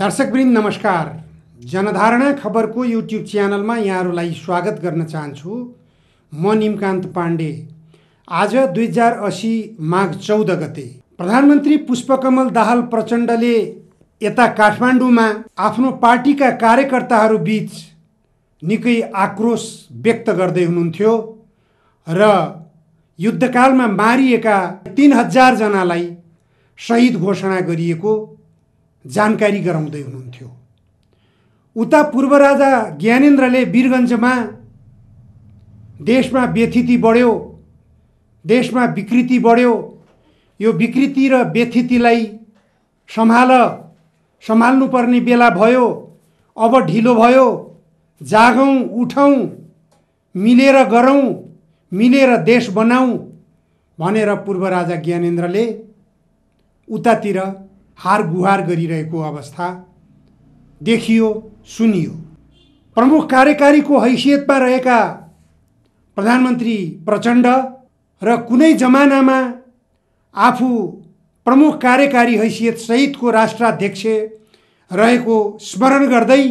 दर्शकवृन्द नमस्कार। जनधारणा खबरको युट्युब च्यानलमा यहाँहरूलाई स्वागत गर्न चाहन्छु। म निमकान्त पाण्डे। आज 2080 माघ 14 गते प्रधानमन्त्री पुष्पकमल दाहाल प्रचण्डले यता काठमाडौँमा आफ्नो पार्टीका कार्यकर्ताहरू बीच निकै आक्रोश व्यक्त गर्दै हुनुहुन्थ्यो र युद्धकालमा मारिएका 3000 जनालाई शहीद घोषणा गरिएको जानकारी गराउँदै हुनुहुन्थ्यो। उता पूर्व राजा ज्ञानेन्द्रले वीरगञ्जमा देशमा व्यथिति बढ्यो, देशमा विकृति बढ्यो, यो विकृति र व्यथितिलाई सम्हाल्नुपर्ने बेला भयो, अब ढिलो भयो, जागौँ उठौँ, मिलेर गरौँ, मिलेर देश बनाऊँ भनेर पूर्व राजा ज्ञानेन्द्रले उतातिर हार गुहार गरिरहेको अवस्था देखियो, सुनियो। प्रमुख कार्यकारीको हैसियतमा रहेका प्रधानमन्त्री प्रचण्ड र कुनै जमानामा आफू प्रमुख कार्यकारी हैसियत सहितको राष्ट्राध्यक्ष रहेको स्मरण गर्दै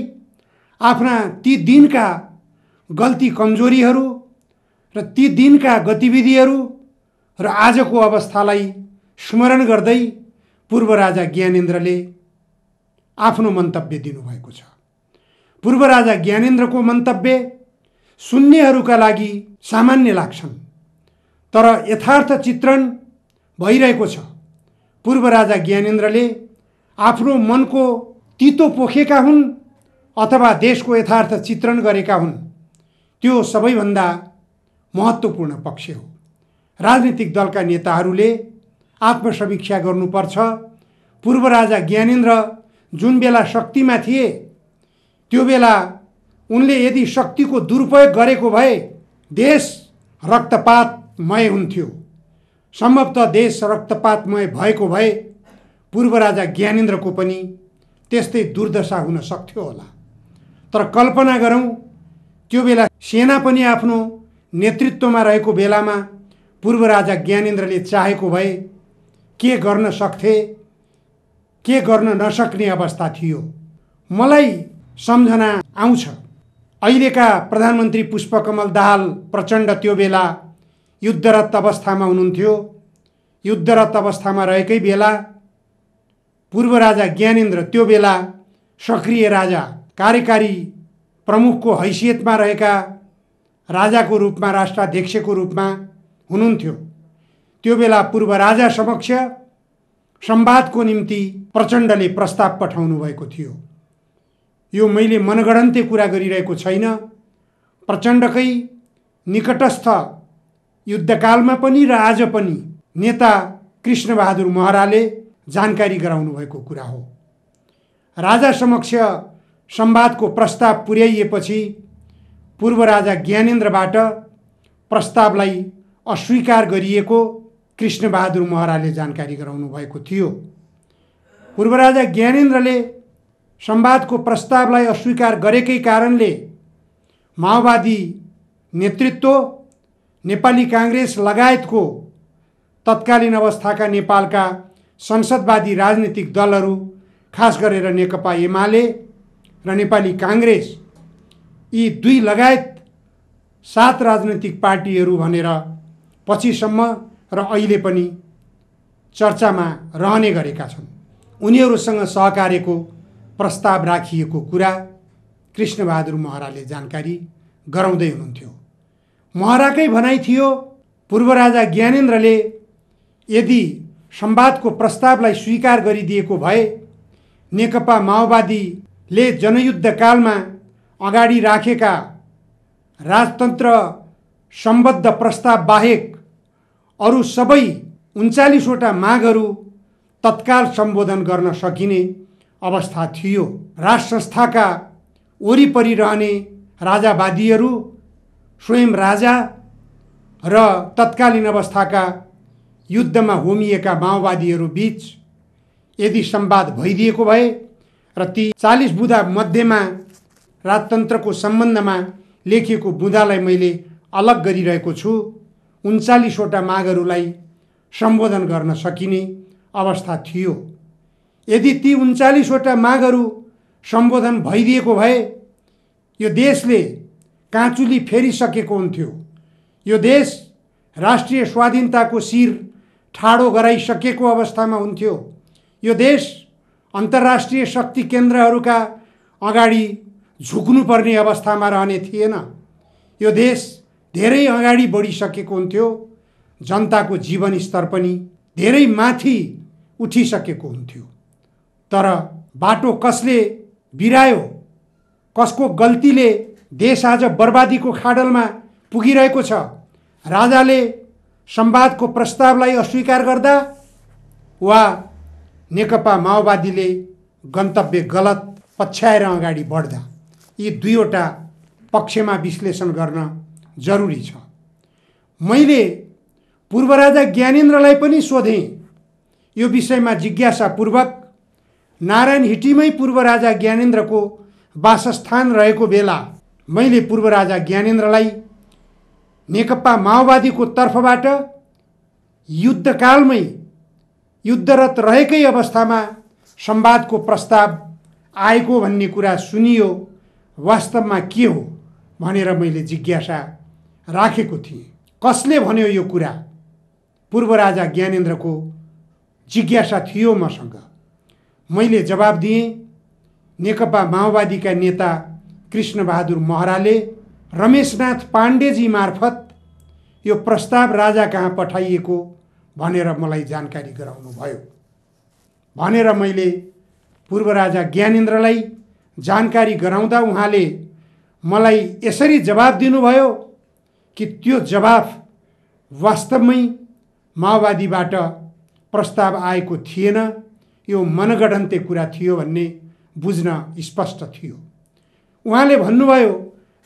आफ्ना ती दिनका गल्ती कमजोरीहरू र ती दिनका गतिविधिहरू र आजको अवस्थालाई स्मरण गर्दै पूर्व राजा ज्ञानेन्द्रले आफ्नो मन्तव्य दिनुभएको छ। पूर्व राजा ज्ञानेन्द्रको मन्तव्य सुन्नेहरूका लागि सामान्य लाग्छन्, तर यथार्थ चित्रण भइरहेको छ। पूर्व राजा ज्ञानेन्द्रले आफ्नो मनको तितो पोखेका हुन् अथवा देशको यथार्थ चित्रण गरेका हुन्, त्यो सबैभन्दा महत्त्वपूर्ण पक्ष हो। राजनीतिक दलका नेताहरूले आत्मसमीक्षा गर्नुपर्छ। पूर्व राजा ज्ञानेन्द्र जुन बेला शक्तिमा थिए त्यो बेला उनले यदि शक्तिको दुरुपयोग गरेको भए देश रक्तपातमय हुन्थ्यो। सम्भवतः देश रक्तपातमय भएको भए पूर्व राजा ज्ञानेन्द्रको पनि त्यस्तै दुर्दशा हुन सक्थ्यो होला। तर कल्पना गरौँ, त्यो बेला सेना पनि आफ्नो नेतृत्वमा रहेको बेलामा पूर्व राजा ज्ञानेन्द्रले चाहेको भए के गर्न सक्थे, के गर्न नसक्ने अवस्था थियो। मलाई सम्झना आउँछ, अहिलेका प्रधानमन्त्री पुष्पकमल दाहाल प्रचण्ड त्यो बेला युद्धरत अवस्थामा हुनुहुन्थ्यो। युद्धरत अवस्थामा रहेकै बेला पूर्व राजा ज्ञानेन्द्र त्यो बेला सक्रिय राजा, कार्यकारी प्रमुखको हैसियतमा रहेका राजाको रूपमा, राष्ट्राध्यक्षको रूपमा हुनुहुन्थ्यो। त्यो बेला पूर्व राजा समक्ष संवादको निम्ति प्रचण्डले प्रस्ताव पठाउनु भएको थियो। यो मैले मनगढन्ते कुरा गरिरहेको छैन। प्रचण्डकै निकटस्थ युद्धकालमा पनि र आज पनि नेता कृष्णबहादुर महराले जानकारी गराउनु भएको कुरा हो। राजा समक्ष संवादको प्रस्ताव पुर्याइएपछि पूर्व राजा ज्ञानेन्द्रबाट प्रस्तावलाई अस्वीकार गरिएको कृष्णबहादुर महराले जानकारी गराउनु भएको थियो। पूर्व राजा ज्ञानेन्द्रले संवादको प्रस्तावलाई अस्वीकार गरेकै कारणले माओवादी नेतृत्व, नेपाली काङ्ग्रेस लगायतको तत्कालीन अवस्थाका नेपालका संसदवादी राजनीतिक दलहरू, खास गरेर नेकपा एमाले र नेपाली काङ्ग्रेस, यी दुई लगायत 7 राजनीतिक पार्टीहरू भनेर पछिसम्म र अहिले पनि चर्चामा रहने गरेका छन्। उनीहरूसँग सहकार्यको प्रस्ताव राखिएको कुरा कृष्णबहादुर महराले जानकारी गराउँदै हुनुहुन्थ्यो। महराकै भनाइ थियो, पूर्व राजा ज्ञानेन्द्रले यदि संवादको प्रस्तावलाई स्वीकार गरिदिएको भए नेकपा माओवादीले जनयुद्धकालमा अगाडि राखेका राजतन्त्र सम्बद्ध प्रस्ताव बाहेक अरू सबै 39वटा मागहरू तत्काल सम्बोधन गर्न सकिने अवस्था थियो। राज संस्थाका वरिपरि रहने राजावादीहरू, स्वयं राजा र तत्कालीन अवस्थाका युद्धमा होमिएका माओवादीहरू बीच यदि संवाद भइदिएको भए र ती 40 बुँदा मध्येमा राजतन्त्रको सम्बन्धमा लेखिएको बुँदालाई मैले अलग गरिरहेको छु, 39वटा मागहरूलाई सम्बोधन गर्न सकिने अवस्था थियो। यदि ती 39वटा मागहरू सम्बोधन भइदिएको भए यो देशले काँचुली फेरिसकेको हुन्थ्यो। यो देश राष्ट्रिय स्वाधीनताको शिर ठाडो गराइसकेको अवस्थामा हुन्थ्यो। यो देश अन्तर्राष्ट्रिय शक्ति केन्द्रहरूका अगाडि झुक्नुपर्ने अवस्थामा रहने थिएन। यो देश धेरै अगाडि बढिसकेको हुन्थ्यो। जनताको जीवन स्तर पनि धेरै माथि उठिसकेको हुन्थ्यो। तर बाटो कसले बिरायो, कसको गल्तीले देश आज बर्बादीको खाडलमा पुगिरहेको छ? राजाले संवादको प्रस्तावलाई अस्वीकार गर्दा वा नेकपा माओवादीले गन्तव्य गलत पछ्याएर अगाडि बढ्दा? यी दुईवटा पक्षमा विश्लेषण गर्न जरुरी छ। मैले पूर्व राजा ज्ञानेन्द्रलाई पनि सोधेँ यो विषयमा जिज्ञासापूर्वक। नारायण हिटीमै पूर्व राजा ज्ञानेन्द्रको वासस्थान रहेको बेला मैले पूर्व राजा ज्ञानेन्द्रलाई नेकपा माओवादीको तर्फबाट युद्धकालमै युद्धरत रहेकै अवस्थामा संवादको प्रस्ताव आएको भन्ने कुरा सुनियो। वास्तवमा के हो भनेर मैले जिज्ञासा राखेको थिएँ। कसले भन्यो यो कुरा? पूर्व राजा ज्ञानेन्द्रको जिज्ञासा थियो मसँग। मैले जवाब दिएँ, नेकपा माओवादीका नेता कृष्णबहादुर महराले रमेशनाथ पाण्डेजी मार्फत यो प्रस्ताव राजा कहाँ पठाइएको भनेर मलाई जानकारी गराउनु भयो भनेर मैले पूर्व राजा ज्ञानेन्द्रलाई जानकारी गराउँदा उहाँले मलाई यसरी जवाब दिनुभयो कि त्यो जवाफ वास्तवमै माओवादीबाट प्रस्ताव आएको थिएन, यो मनगढन्ते कुरा थियो भन्ने बुझ्न स्पष्ट थियो। उहाँले भन्नुभयो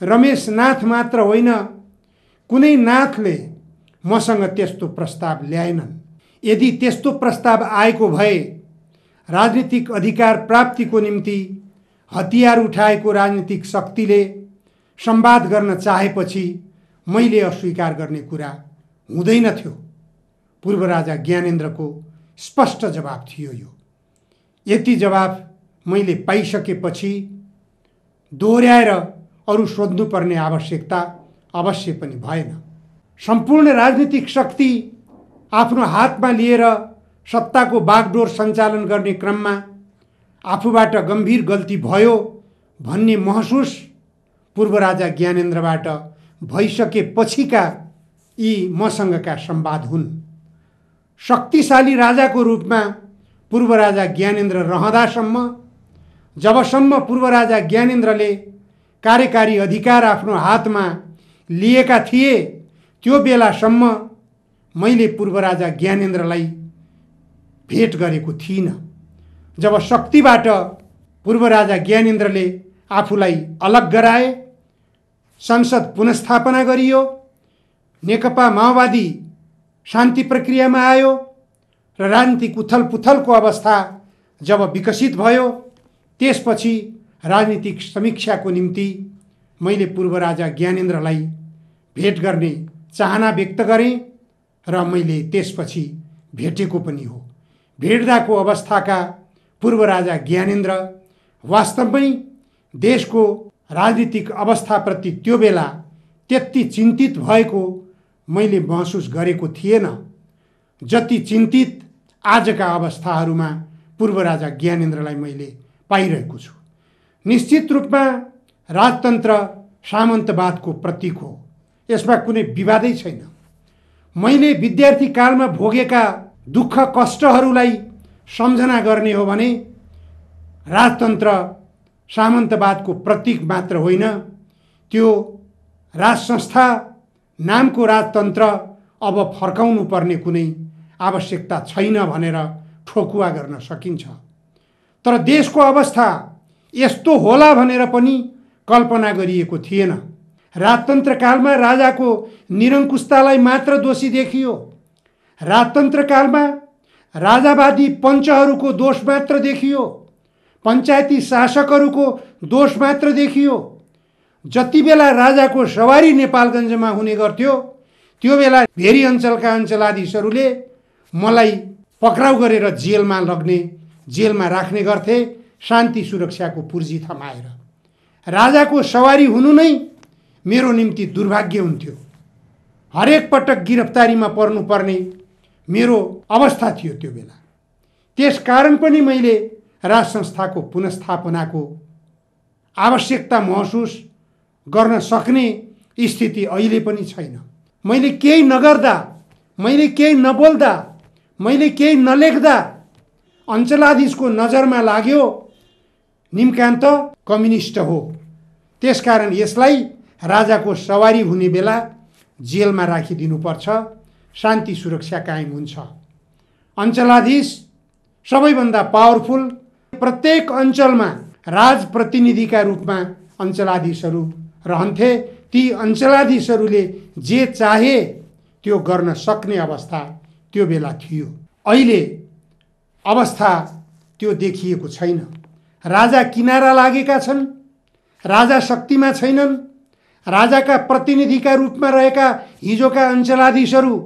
रमेश नाथ मात्र होइन, कुनै नाथले मसँग त्यस्तो प्रस्ताव ल्याएनन्। यदि त्यस्तो प्रस्ताव आएको भए राजनीतिक अधिकार प्राप्तिको निम्ति हतियार उठाएको राजनीतिक शक्तिले संवाद गर्न चाहेपछि मैले अस्वीकार गर्ने कुरा हुँदैन थियो। पूर्व राजा ज्ञानेन्द्रको स्पष्ट जवाब थियो यो। यति जवाब मैले पाइसकेपछि दोहोर्याएर अरू सोध्नुपर्ने आवश्यकता अवश्य पनि भएन। सम्पूर्ण राजनीतिक शक्ति आफ्नो हातमा लिएर सत्ताको बागडोर सञ्चालन गर्ने क्रममा आफूबाट गम्भीर गल्ती भयो भन्ने महसुस पूर्व राजा ज्ञानेन्द्रबाट भइसकेपछिका यी मसँगका संवाद हुन्। शक्तिशाली राजाको रूपमा पूर्व राजा ज्ञानेन्द्र रहँदासम्म, जबसम्म पूर्व राजा ज्ञानेन्द्रले कार्यकारी अधिकार आफ्नो हातमा लिएका थिए, त्यो बेलासम्म मैले पूर्व राजा ज्ञानेन्द्रलाई भेट गरेको थिइनँ। जब शक्तिबाट पूर्व राजा ज्ञानेन्द्रले आफूलाई अलग गराए, संसद पुनस्थापना गरियो, नेकपा माओवादी शान्ति प्रक्रियामा आयो र राजनीतिक उथलपुथलको अवस्था जब विकसित भयो, त्यसपछि राजनीतिक समीक्षाको निम्ति मैले पूर्व राजा ज्ञानेन्द्रलाई भेट गर्ने चाहना व्यक्त गरेँ र मैले त्यसपछि भेटेको पनि हो। भेट्दाको अवस्थाका पूर्व राजा ज्ञानेन्द्र वास्तवमै देशको राजनीतिक अवस्थाप्रति त्यो बेला त्यति चिन्तित भएको मैले महसुस गरेको थिएन जति चिन्तित आजका अवस्थाहरूमा पूर्व राजा ज्ञानेन्द्रलाई मैले पाइरहेको छु। निश्चित रूपमा राजतन्त्र सामन्तवादको प्रतीक हो, यसमा कुनै विवादै छैन। मैले विद्यार्थी कालमा भोगेका दुःख कष्टहरूलाई सम्झना गर्ने हो भने राजतन्त्र सामन्तवादको प्रतीक मात्र होइन, त्यो राजसंस्था नामको राजतन्त्र अब फर्काउनु पर्ने कुनै आवश्यकता छैन भनेर ठोकुवा गर्न सकिन्छ। तर देशको अवस्था यस्तो होला भनेर पनि कल्पना गरिएको थिएन। राजतन्त्र कालमा राजाको निरङ्कुशतालाई मात्र दोषी देखियो। राजतन्त्र कालमा राजावादी पञ्चहरूको दोष मात्र देखियो, पञ्चायती शासकहरूको दोष मात्र देखियो। जति बेला राजाको सवारी नेपालगञ्जमा हुने गर्थ्यो, त्यो बेला भेरी अञ्चलका अञ्चलाधीशहरूले मलाई पक्राउ गरेर जेलमा लग्ने जेलमा राख्ने गर्थे शान्ति सुरक्षाको पुर्जी थमाएर। राजाको सवारी हुनु नै मेरो निम्ति दुर्भाग्य हुन्थ्यो। हरेक पटक गिरफ्तारीमा पर्नुपर्ने मेरो अवस्था थियो त्यो बेला। त्यसकारण पनि मैले राज संस्थाको पुनर्स्थापनाको आवश्यकता महसुस गर्न सक्ने स्थिति अहिले पनि छैन। मैले केही नगर्दा, मैले केही नबोल्दा, मैले केही नलेख्दा अञ्चलाधीशको नजरमा लाग्यो निमकान्त कम्युनिस्ट हो, त्यसकारण यसलाई राजाको सवारी हुने बेला जेलमा राखिदिनुपर्छ, शान्ति सुरक्षा कायम हुन्छ। अञ्चलाधीश सबैभन्दा पावरफुल, प्रत्येक अञ्चलमा राजप्रतिनिधिका रूपमा अञ्चलाधीशहरू रहन्थे। ती अञ्चलाधीशहरूले जे चाहे त्यो गर्न सक्ने अवस्था त्यो बेला थियो। अहिले अवस्था त्यो देखिएको छैन। राजा किनारा लागेका छन्, राजा शक्तिमा छैनन्। राजाका प्रतिनिधिका रूपमा रहेका हिजोका अञ्चलाधीशहरू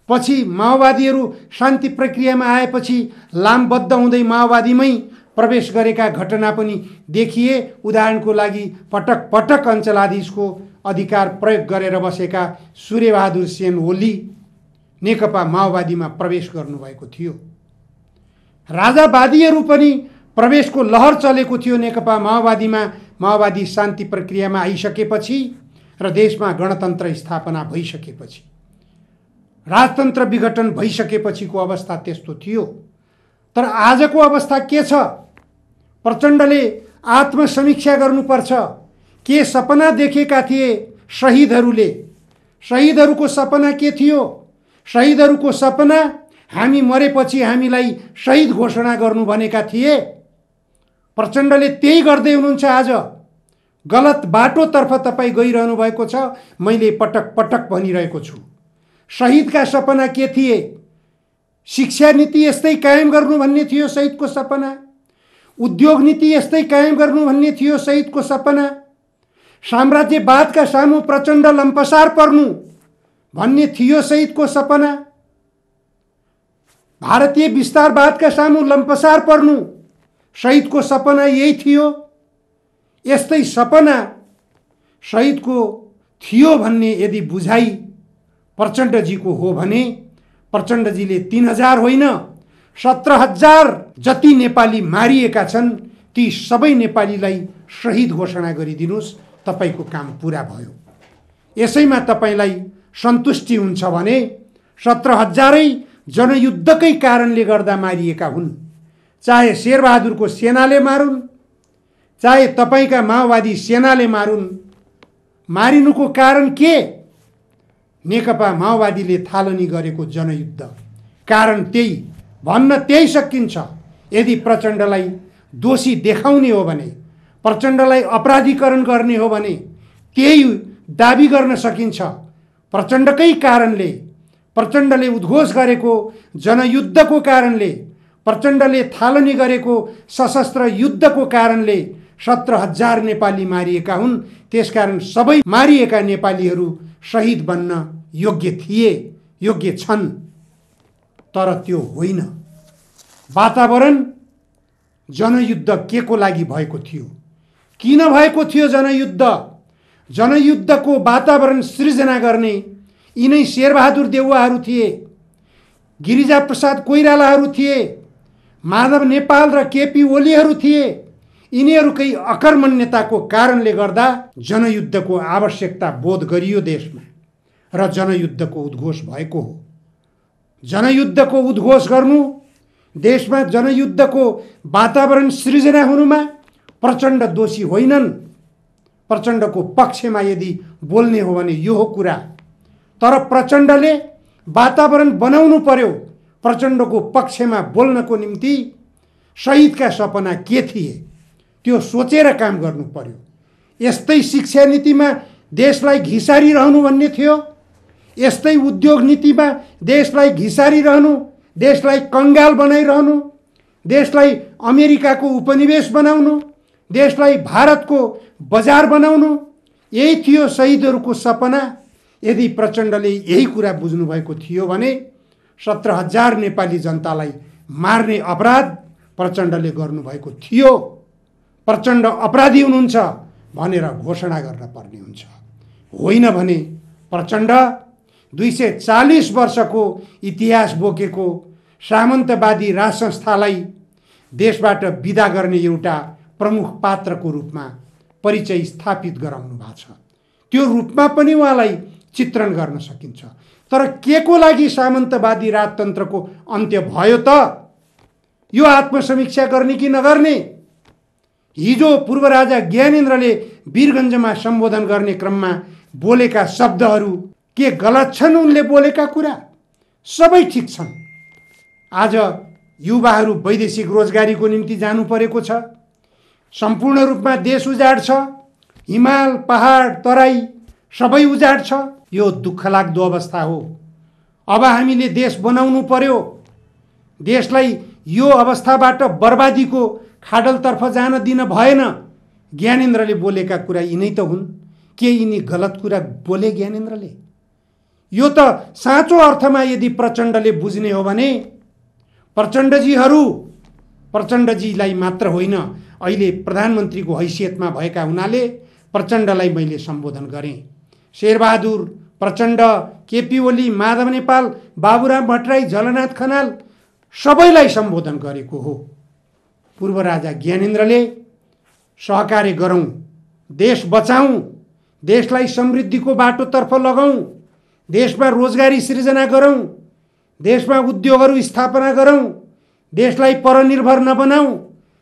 पछि माओवादीहरू शान्ति प्रक्रियामा आएपछि लामबद्ध हुँदै माओवादीमै प्रवेश गरेका घटना पनि देखिए। उदाहरणको लागि पटक पटक अञ्चलाधीशको अधिकार प्रयोग गरेर बसेका सूर्यबहादुर सेन ओली नेकपा माओवादीमा प्रवेश गर्नुभएको थियो। राजावादीहरू पनि प्रवेशको लहर चलेको थियो नेकपा माओवादीमा। माओवादी शान्ति प्रक्रियामा आइसकेपछि र देशमा गणतन्त्र स्थापना भइसकेपछि, राजतन्त्र विघटन भइसकेपछिको अवस्था त्यस्तो थियो। तर आजको अवस्था के छ? प्रचण्डले आत्मसमीक्षा गर्नुपर्छ। के सपना देखेका थिए शहीदहरूले? शहीदहरूको सपना के थियो? शहीदहरूको सपना हामी मरेपछि हामीलाई शहीद घोषणा गर्नु भनेका थिए। प्रचण्डले त्यही गर्दै हुनुहुन्छ। आज गलत बाटोतर्फ तपाईँ गइरहनु भएको छ। मैले पटक पटक भनिरहेको छु, शहीदका सपना के थिए? शिक्षा नीति यस्तै कायम गर्नु भन्ने थियो शहीदको सपना। उद्योग नीति यस्तै कायम गर्नु भन्ने थियो शहीदको सपना। साम्राज्यवादका सामु प्रचण्ड लम्पसार पर्नु भन्ने थियो शहीदको सपना। भारतीय विस्तारवादका सामु लम्पसार पर्नु शहीदको सपना यही थियो। यस्तै सपना शहीदको थियो भन्ने यदि बुझाइ प्रचण्डजीको हो भने प्रचण्डजीले 3000 होइन 17,000 जति नेपाली मारिएका छन्, ती सबै नेपालीलाई शहीद घोषणा गरिदिनुस्, तपाईको काम पूरा भयो। यसैमा तपाईलाई सन्तुष्टि हुन्छ भने 17,000 जनयुद्धकै कारणले गर्दा मारिएका हुन्। चाहे शेरबहादुरको सेनाले मारुन्, चाहे तपाईका माओवादी सेनाले मारुन्, मारिनुको कारण के? नेकपा माओवादीले थालनी गरेको जनयुद्ध। कारण त्यही, भन्न त्यही सकिन्छ। यदि प्रचण्डलाई दोषी देखाउने हो भने, प्रचण्डलाई अपराधीकरण गर्ने हो भने त्यही दाबी गर्न सकिन्छ। प्रचण्डकै कारणले, प्रचण्डले उद्घोष गरेको जनयुद्धको कारणले, प्रचण्डले थालनी गरेको सशस्त्र युद्धको कारणले 17,000 नेपाली मारिएका हुन्। त्यसकारण सबै मारिएका नेपालीहरू शहीद बन्न योग्य थिए, योग्य छन्। तर त्यो होइन। वातावरण जनयुद्ध के को लागि भएको थियो? किन भएको थियो जनयुद्ध? जनयुद्धको वातावरण सृजना गर्ने यिनै शेरबहादुर देउवाहरू थिए, गिरिजाप्रसाद कोइरालाहरू थिए, माधव नेपाल र केपी ओलीहरू थिए। यिनीहरूकै अकर्मण्यताको कारणले गर्दा जनयुद्धको आवश्यकता बोध गरियो देशमा र जनयुद्धको उद्घोष भएको हो। जनयुद्धको उद्घोष गर्नु, देशमा जनयुद्धको वातावरण सृजना हुनुमा प्रचण्ड दोषी होइनन्। प्रचण्डको पक्षमा यदि बोल्ने हो भने यो हो कुरा। तर प्रचण्डले वातावरण बनाउनु पर्यो। प्रचण्डको पक्षमा बोल्नको निम्ति शहीदका सपना के थिए त्यो सोचेर काम गर्नु पर्यो। यस्तै शिक्षा नीतिमा देशलाई घिसारिरहनु भन्ने थियो, यस्तै उद्योग नीतिमा देशलाई घिसारिरहनु, देशलाई कंगाल बनाइरहनु, देशलाई अमेरिकाको उपनिवेश बनाउनु, देशलाई भारतको बजार बनाउनु, यही थियो शहीदहरूको सपना। यदि प्रचण्डले यही कुरा बुझ्नु भएको थियो भने 17,000 नेपाली जनतालाई मार्ने अपराध प्रचण्डले गर्नुभएको थियो, प्रचण्ड अपराधी हुनुहुन्छ भनेर घोषणा गर्न पर्ने हुन्छ। होइन भने प्रचण्ड 240 वर्षको इतिहास बोकेको सामन्तवादी राज संस्थालाई देशबाट विदा गर्ने एउटा प्रमुख पात्रको रूपमा परिचय स्थापित गराउनु भएको छ। त्यो रूपमा पनि उहाँलाई चित्रण गर्न सकिन्छ। तर के को लागि सामन्तवादी राजतन्त्रको अन्त्य भयो त? यो आत्मसमीक्षा गर्ने कि नगर्ने? हिजो पूर्व राजा ज्ञानेन्द्रले वीरगञ्जमा सम्बोधन गर्ने क्रममा बोलेका शब्दहरू के गलत छन्? उनले बोलेका कुरा सबै ठिक छन्। आज युवाहरू वैदेशिक रोजगारीको निम्ति जानु परेको छ। सम्पूर्ण रूपमा देश उजाड छ। हिमाल, पहाड, तराई सबै उजाड छ। यो दुःखलाग्दो अवस्था हो। अब हामीले देश बनाउनु पर्यो। देशलाई यो अवस्थाबाट बर्बादीको खाडलतर्फ जान दिन भएन। ज्ञानेन्द्रले बोलेका कुरा यिनै त हुन्। के यिनी गलत कुरा बोले ज्ञानेन्द्रले? यो त साँचो अर्थमा यदि प्रचण्डले बुझ्ने हो भने प्रचण्डजीलाई मात्र होइन, अहिले प्रधानमन्त्रीको हैसियतमा भएका हुनाले प्रचण्डलाई मैले सम्बोधन गरेँ। शेरबहादुर प्रचण्ड, केपी ओली, माधव नेपाल, बाबुराम भट्टराई, झलनाथ खनाल सबैलाई सम्बोधन गरेको हो। पूर्व राजा ज्ञानेन्द्रले सहकार्य गरौँ, देश बचाउँ, देशलाई समृद्धिको बाटोतर्फ लगाउँ, देशमा रोजगारी सृजना गरौँ, देशमा उद्योगहरू स्थापना गरौँ, देशलाई परनिर्भर नबनाऊ,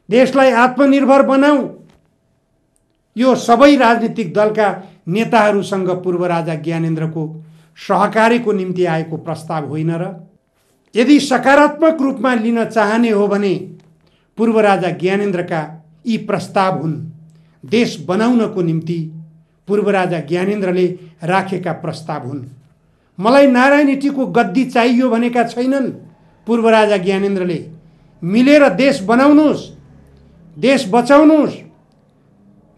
देशलाई आत्मनिर्भर बनाऊ। यो सबै राजनीतिक दलका नेताहरूसँग पूर्व राजा ज्ञानेन्द्रको सहकार्यको निम्ति आएको प्रस्ताव होइन र? यदि सकारात्मक रूपमा लिन चाहने हो भने पूर्व राजा ज्ञानेन्द्रका यी प्रस्ताव हुन्। देश बनाउनको निम्ति पूर्व राजा ज्ञानेन्द्रले राखेका प्रस्ताव हुन्। मलाई नारायण हिटीको गद्दी चाहियो भनेका छैनन् पूर्व राजा ज्ञानेन्द्रले। मिलेर देश बनाउनुहोस्, देश बचाउनुहोस्,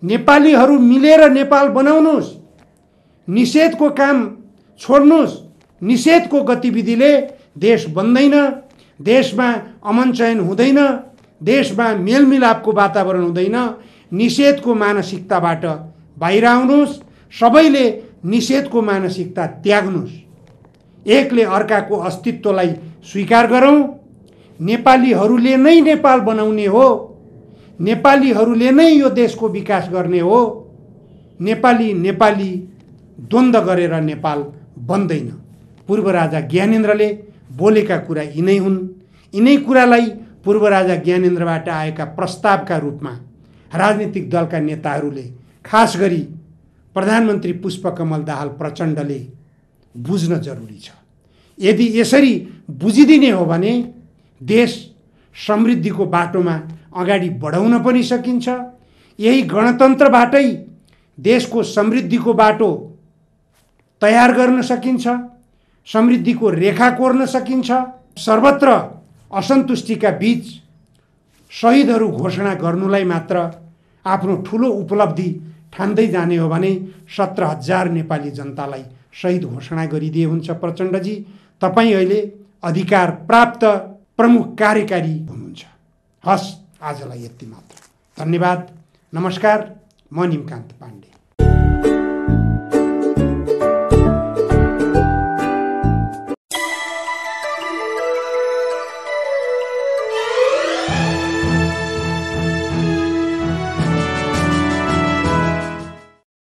नेपालीहरू मिलेर नेपाल बनाउनुहोस्, निषेधको काम छोड्नुहोस्। निषेधको गतिविधिले देश बन्दैन, देशमा अमन चयन हुँदैन, देशमा मेलमिलापको वातावरण हुँदैन। निषेधको मानसिकताबाट बाहिर आउनुहोस्। सबैले निषेधको मानसिकता त्याग्नुहोस्। एकले अर्काको अस्तित्वलाई स्वीकार गरौँ। नेपालीहरूले नै नेपाल बनाउने हो। नेपालीहरूले नै यो देशको विकास गर्ने हो। नेपाली द्वन्द्व गरेर नेपाल बन्दैन। पूर्व राजा ज्ञानेन्द्रले बोलेका कुरा यिनै हुन्। यिनै कुरालाई पूर्व राजा ज्ञानेन्द्रबाट आएका प्रस्तावका रूपमा राजनीतिक दलका नेताहरूले, खास गरी प्रधानमन्त्री पुष्पकमल दाहाल प्रचण्डले बुझ्न जरुरी छ। यदि यसरी बुझिदिने हो भने देश समृद्धिको बाटोमा अगाडि बढाउन पनि सकिन्छ। यही गणतन्त्रबाटै देशको समृद्धिको बाटो तयार गर्न सकिन्छ। समृद्धिको रेखा कोर्न सकिन्छ। सर्वत्र असन्तुष्टिका बीच शहीदहरू घोषणा गर्नुलाई मात्र आफ्नो ठुलो उपलब्धि ठान्दै जाने हो भने 17,000 नेपाली जनतालाई शहीद घोषणा गरिदिए हुन्छ। प्रचण्डजी, तपाईँ अहिले अधिकार प्राप्त प्रमुख कार्यकारी हुनुहुन्छ। हस्, आजलाई यति मात्र। धन्यवाद। नमस्कार। म निमकान्त पाण्डे।